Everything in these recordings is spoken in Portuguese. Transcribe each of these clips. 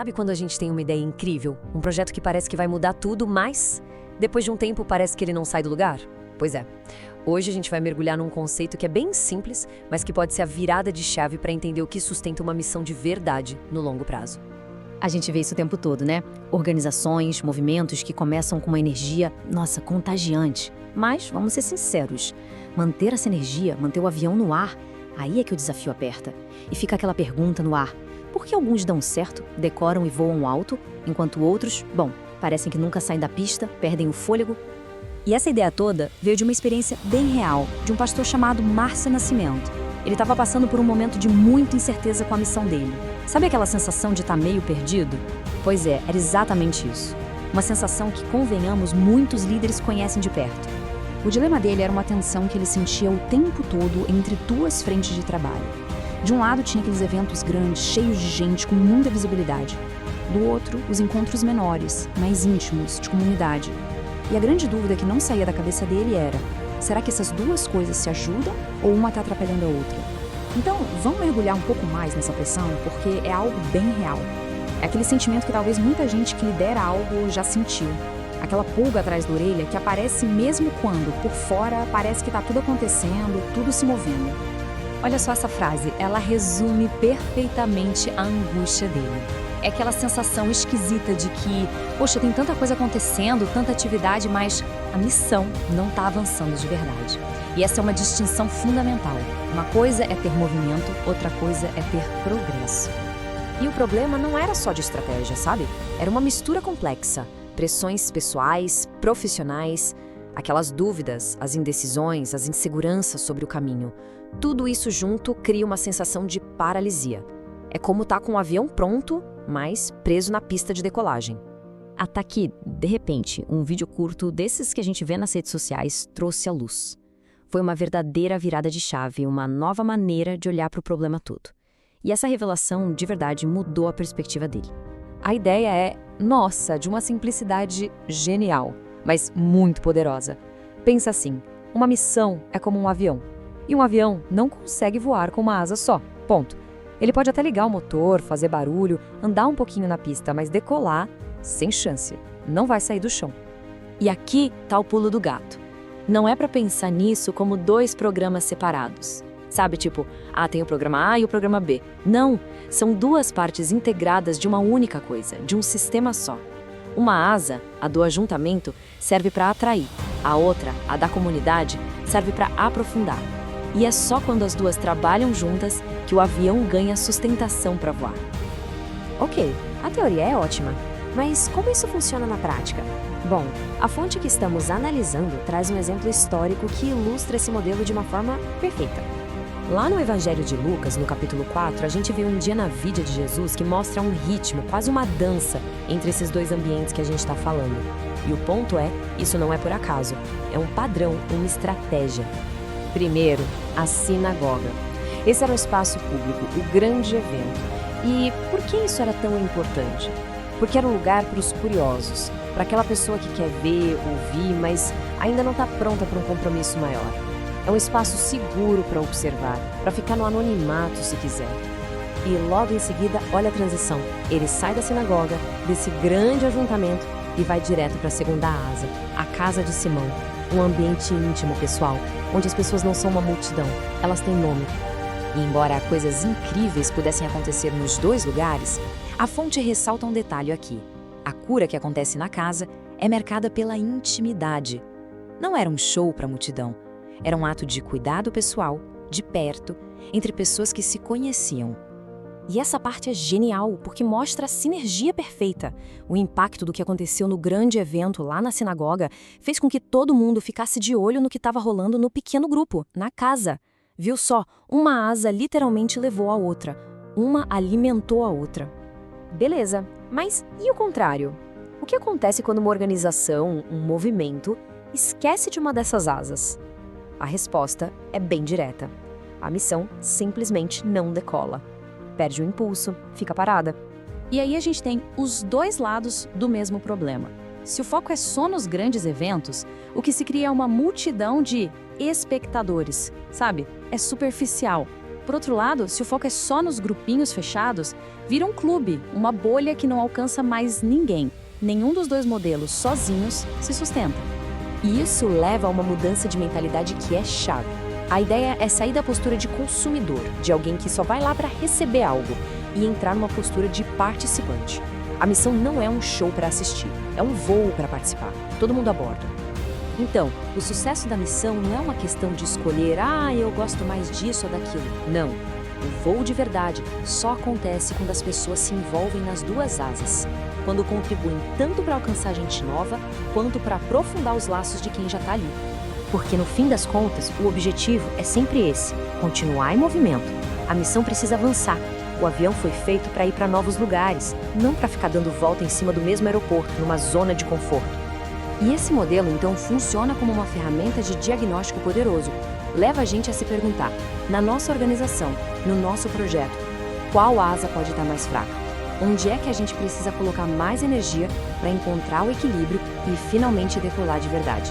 Sabe quando a gente tem uma ideia incrível? Um projeto que parece que vai mudar tudo, mas depois de um tempo parece que ele não sai do lugar? Pois é. Hoje a gente vai mergulhar num conceito que é bem simples, mas que pode ser a virada de chave para entender o que sustenta uma missão de verdade no longo prazo. A gente vê isso o tempo todo, né? Organizações, movimentos que começam com uma energia, nossa, contagiante. Mas, vamos ser sinceros, manter essa energia, manter o avião no ar, aí é que o desafio aperta. E fica aquela pergunta no ar: por que alguns dão certo, decoram e voam alto, enquanto outros, bom, parecem que nunca saem da pista, perdem o fôlego? E essa ideia toda veio de uma experiência bem real, de um pastor chamado Márcio Nascimento. Ele estava passando por um momento de muita incerteza com a missão dele. Sabe aquela sensação de estar meio perdido? Pois é, era exatamente isso. Uma sensação que, convenhamos, muitos líderes conhecem de perto. O dilema dele era uma tensão que ele sentia o tempo todo entre duas frentes de trabalho. De um lado tinha aqueles eventos grandes, cheios de gente, com muita visibilidade. Do outro, os encontros menores, mais íntimos, de comunidade. E a grande dúvida que não saía da cabeça dele era: será que essas duas coisas se ajudam ou uma está atrapalhando a outra? Então, vamos mergulhar um pouco mais nessa pressão, porque é algo bem real. É aquele sentimento que talvez muita gente que lidera algo já sentiu. Aquela pulga atrás da orelha que aparece mesmo quando, por fora, parece que está tudo acontecendo, tudo se movendo. Olha só essa frase, ela resume perfeitamente a angústia dele. É aquela sensação esquisita de que, poxa, tem tanta coisa acontecendo, tanta atividade, mas a missão não está avançando de verdade. E essa é uma distinção fundamental. Uma coisa é ter movimento, outra coisa é ter progresso. E o problema não era só de estratégia, sabe? Era uma mistura complexa. Pressões pessoais, profissionais, aquelas dúvidas, as indecisões, as inseguranças sobre o caminho. Tudo isso junto cria uma sensação de paralisia. É como estar com o avião pronto, mas preso na pista de decolagem. Até que, de repente, um vídeo curto desses que a gente vê nas redes sociais trouxe à luz. Foi uma verdadeira virada de chave, uma nova maneira de olhar para o problema todo. E essa revelação, de verdade, mudou a perspectiva dele. A ideia é, nossa, de uma simplicidade genial, mas muito poderosa. Pensa assim, uma missão é como um avião. E um avião não consegue voar com uma asa só, ponto. Ele pode até ligar o motor, fazer barulho, andar um pouquinho na pista, mas decolar, sem chance, não vai sair do chão. E aqui tá o pulo do gato. Não é para pensar nisso como dois programas separados. Sabe, tipo, tem o programa A e o programa B. Não, são duas partes integradas de uma única coisa, de um sistema só. Uma asa, a do ajuntamento, serve para atrair. A outra, a da comunidade, serve para aprofundar. E é só quando as duas trabalham juntas que o avião ganha sustentação para voar. Ok, a teoria é ótima, mas como isso funciona na prática? Bom, a fonte que estamos analisando traz um exemplo histórico que ilustra esse modelo de uma forma perfeita. Lá no Evangelho de Lucas, no capítulo 4, a gente vê um dia na vida de Jesus que mostra um ritmo, quase uma dança, entre esses dois ambientes que a gente está falando. E o ponto é, isso não é por acaso, é um padrão, uma estratégia. Primeiro, a sinagoga. Esse era o espaço público, o grande evento. E por que isso era tão importante? Porque era um lugar para os curiosos, para aquela pessoa que quer ver, ouvir, mas ainda não está pronta para um compromisso maior. É um espaço seguro para observar, para ficar no anonimato se quiser. E logo em seguida, olha a transição. Ele sai da sinagoga, desse grande ajuntamento, e vai direto para a segunda asa, a casa de Simão. Um ambiente íntimo, pessoal, onde as pessoas não são uma multidão, elas têm nome. E embora coisas incríveis pudessem acontecer nos dois lugares, a fonte ressalta um detalhe aqui. A cura que acontece na casa é marcada pela intimidade. Não era um show para a multidão. Era um ato de cuidado pessoal, de perto, entre pessoas que se conheciam. E essa parte é genial, porque mostra a sinergia perfeita. O impacto do que aconteceu no grande evento lá na sinagoga fez com que todo mundo ficasse de olho no que estava rolando no pequeno grupo, na casa. Viu só? Uma asa literalmente levou a outra. Uma alimentou a outra. Beleza, mas e o contrário? O que acontece quando uma organização, um movimento, esquece de uma dessas asas? A resposta é bem direta. A missão simplesmente não decola. Perde o impulso, fica parada. E aí a gente tem os dois lados do mesmo problema. Se o foco é só nos grandes eventos, o que se cria é uma multidão de espectadores, sabe? É superficial. Por outro lado, se o foco é só nos grupinhos fechados, vira um clube, uma bolha que não alcança mais ninguém. Nenhum dos dois modelos sozinhos se sustenta. E isso leva a uma mudança de mentalidade que é chave. A ideia é sair da postura de consumidor, de alguém que só vai lá para receber algo, e entrar numa postura de participante. A missão não é um show para assistir, é um voo para participar. Todo mundo a bordo. Então, o sucesso da missão não é uma questão de escolher, eu gosto mais disso ou daquilo. Não. O voo de verdade só acontece quando as pessoas se envolvem nas duas asas. Quando contribuem tanto para alcançar gente nova, quanto para aprofundar os laços de quem já está ali. Porque no fim das contas, o objetivo é sempre esse, continuar em movimento. A missão precisa avançar. O avião foi feito para ir para novos lugares, não para ficar dando volta em cima do mesmo aeroporto, numa zona de conforto. E esse modelo, então, funciona como uma ferramenta de diagnóstico poderoso. Leva a gente a se perguntar, na nossa organização, no nosso projeto, qual asa pode estar mais fraca? Onde é que a gente precisa colocar mais energia para encontrar o equilíbrio e finalmente decolar de verdade?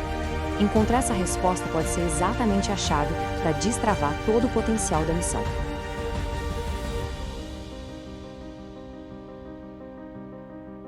Encontrar essa resposta pode ser exatamente a chave para destravar todo o potencial da missão.